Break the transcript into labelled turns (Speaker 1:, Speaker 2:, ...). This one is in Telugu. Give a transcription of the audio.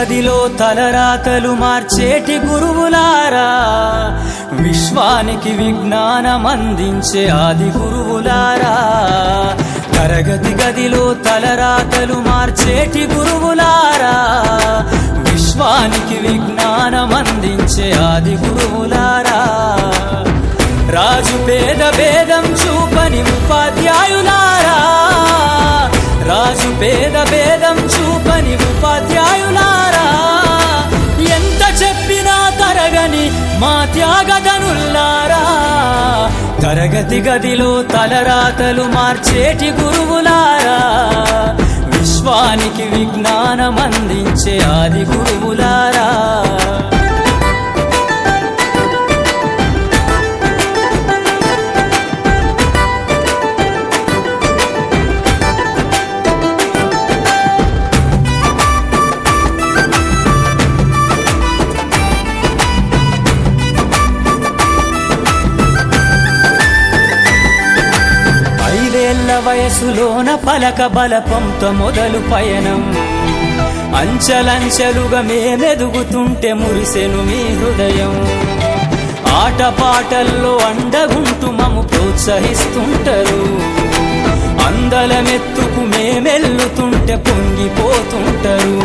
Speaker 1: గదిలో తలరాతలు మార్చేటి గురువులారా, విశ్వానికి విజ్ఞానం అందించే ఆది గురువులారా. తరగతి గదిలో తలరాతలు మార్చేటి గురువులారా, విశ్వానికి విజ్ఞానం అందించే ఆది గురువులారా. రాజు పేద భేదం చూపని ఉపాధ్యాయులారా, రాజు పేద భేదం చూపని ఉపాధ్యాయులారా. ఎంత చెప్పినా తరగని మా త్యాగధనుల్లారా, తరగతి గదిలో తలరాతలు మార్చేటి గురువులారా, విశ్వానికి విజ్ఞానం అందించే ఆది గురువులారా. వయసులోన పలక బలపంతో మొదలు పయనం, అంచలంచెలుగా మేమెదుగుతుంటే మురిసెను మీ హృదయం. ఆటపాటల్లో అండగుంటూ మము ప్రోత్సహిస్తుంటారు, అందలమెత్తుకు మేమెల్లుతుంటే పొంగిపోతుంటారు.